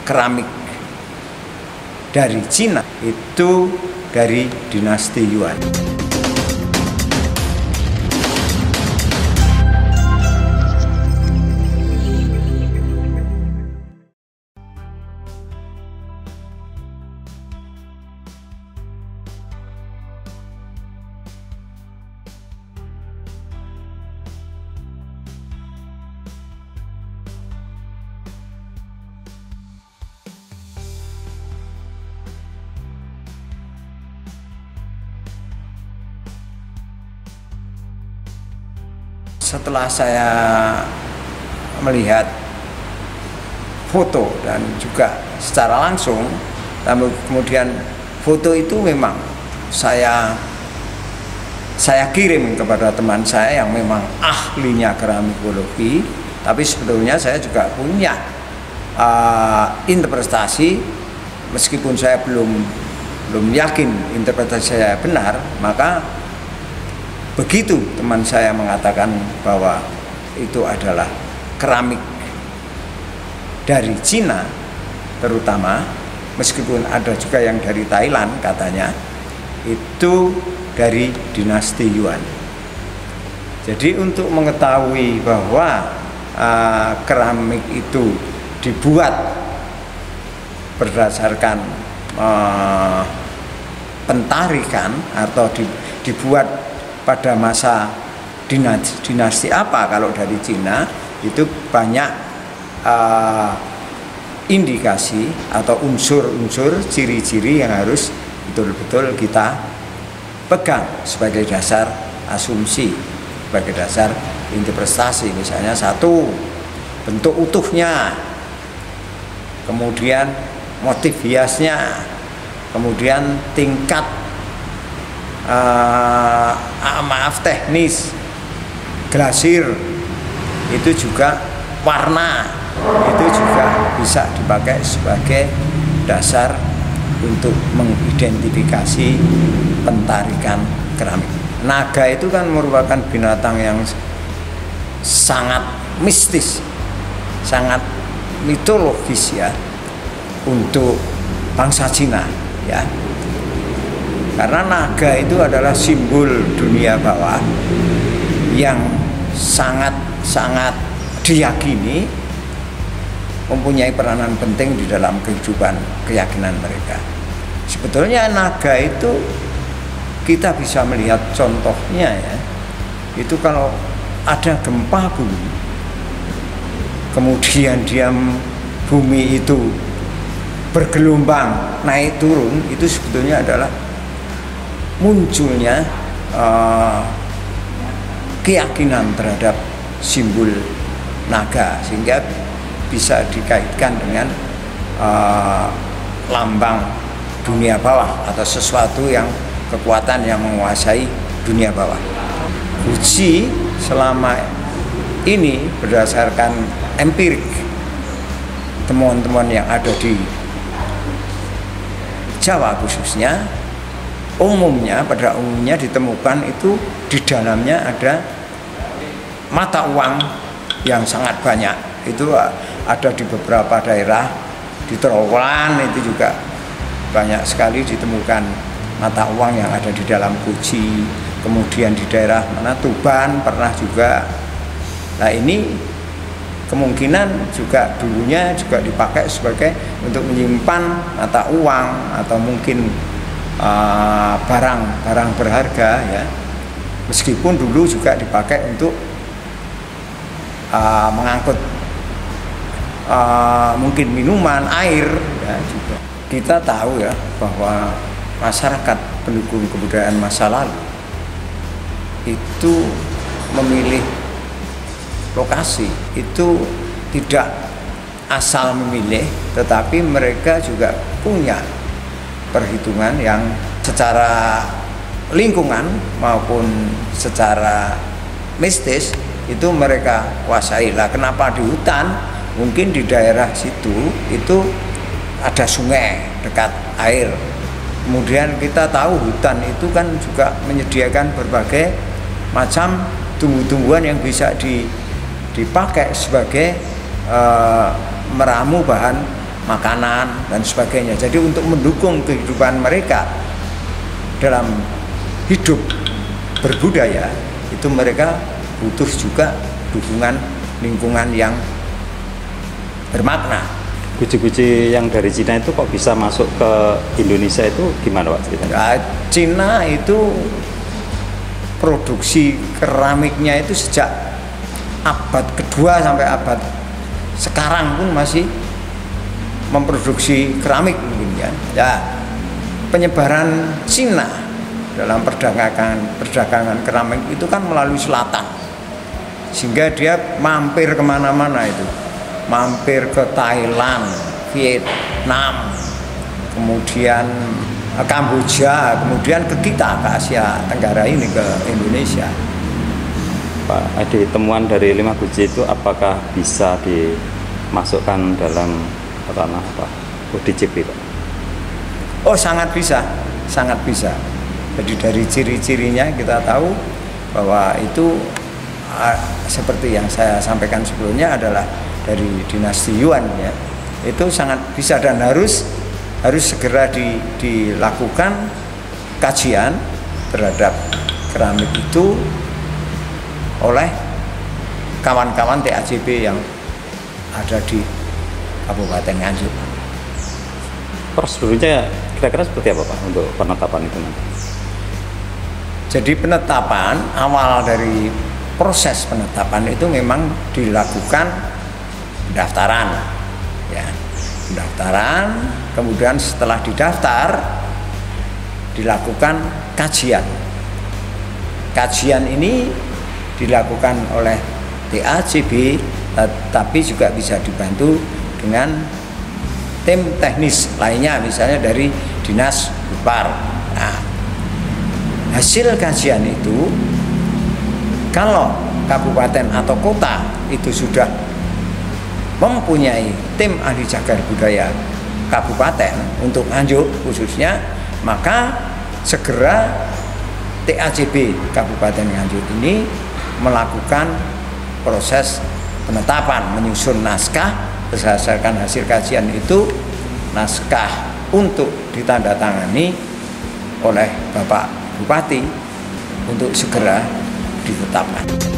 keramik dari Cina itu dari dinasti Yuan. Setelah saya melihat foto dan juga secara langsung, kemudian foto itu memang saya kirim kepada teman saya yang memang ahlinya keramikologi, tapi sebetulnya saya juga punya interpretasi, meskipun saya belum yakin interpretasi saya benar. Maka begitu teman saya mengatakan bahwa itu adalah keramik dari Cina terutama, meskipun ada juga yang dari Thailand katanya, itu dari dinasti Yuan. Jadi untuk mengetahui bahwa keramik itu dibuat berdasarkan pentarikan atau dibuat pada masa dinasti apa, kalau dari Cina itu banyak indikasi atau unsur-unsur ciri-ciri yang harus betul-betul kita pegang sebagai dasar asumsi, sebagai dasar interpretasi. Misalnya satu, bentuk utuhnya, kemudian motif hiasnya, kemudian tingkat teknis, glasir, itu juga warna, itu juga bisa dipakai sebagai dasar untuk mengidentifikasi pentarikan keramik. Naga itu kan merupakan binatang yang sangat mistis, sangat mitologis ya untuk bangsa Cina ya. Karena naga itu adalah simbol dunia bawah yang sangat diyakini mempunyai peranan penting di dalam kehidupan keyakinan mereka. Sebetulnya naga itu kita bisa melihat contohnya ya, itu kalau ada gempa bumi, kemudian bumi itu bergelombang naik turun, itu sebetulnya adalah munculnya keyakinan terhadap simbol naga, sehingga bisa dikaitkan dengan lambang dunia bawah atau sesuatu yang kekuatan yang menguasai dunia bawah. Uji selama ini berdasarkan empirik, temuan-temuan yang ada di Jawa khususnya, pada umumnya ditemukan itu di dalamnya ada mata uang yang sangat banyak. Itu ada di beberapa daerah, di Trowulan itu juga banyak sekali ditemukan mata uang yang ada di dalam guci. Kemudian di daerah mana, Tuban pernah juga. Nah ini kemungkinan juga dulunya juga dipakai sebagai untuk menyimpan mata uang atau mungkin barang berharga ya, meskipun dulu juga dipakai untuk mengangkut mungkin minuman, air ya juga. Kita tahu ya bahwa masyarakat pendukung kebudayaan masa lalu itu memilih lokasi, itu tidak asal memilih, tetapi mereka juga punya perhitungan yang secara lingkungan maupun secara mistis itu mereka kuasai. Lah kenapa di hutan? Mungkin di daerah situ itu ada sungai dekat air. Kemudian kita tahu hutan itu kan juga menyediakan berbagai macam tumbuh-tumbuhan yang bisa dipakai sebagai meramu bahan makanan dan sebagainya. Jadi untuk mendukung kehidupan mereka dalam hidup berbudaya itu mereka butuh juga dukungan lingkungan yang bermakna. Guci-guci yang dari Cina itu kok bisa masuk ke Indonesia itu gimana Pak ceritanya? Nah, Cina itu produksi keramiknya itu sejak abad kedua sampai abad sekarang pun masih memproduksi keramik mungkin ya. Ya, penyebaran Cina dalam perdagangan keramik itu kan melalui selatan, sehingga dia mampir kemana-mana itu, mampir ke Thailand, Vietnam, kemudian Kamboja, kemudian ke kita, ke Asia Tenggara ini, ke Indonesia. Pak Adi, temuan dari 5 guci itu apakah bisa dimasukkan dalam ranah apa? ODCP Pak? Oh, sangat bisa, sangat bisa. Jadi dari ciri-cirinya kita tahu bahwa itu seperti yang saya sampaikan sebelumnya adalah dari dinasti Yuan ya. Itu sangat bisa dan harus segera dilakukan kajian terhadap keramik itu oleh kawan-kawan TACB yang ada di Kabupaten Nganjuk. Prosedurnya kira-kira seperti apa Pak untuk penetapan itu nanti? Jadi penetapan, awal dari proses penetapan itu memang dilakukan pendaftaran ya. Pendaftaran, kemudian setelah didaftar dilakukan kajian. Kajian ini dilakukan oleh TACB, tapi juga bisa dibantu dengan tim teknis lainnya, misalnya dari Dinas Bupar. Nah, hasil kajian itu kalau kabupaten atau kota itu sudah mempunyai tim ahli cagar budaya kabupaten untuk Nganjuk khususnya, maka segera TACB Kabupaten Nganjuk ini melakukan proses penetapan, menyusun naskah berdasarkan hasil kajian itu, naskah untuk ditandatangani oleh Bapak Bupati untuk segera ditetapkan.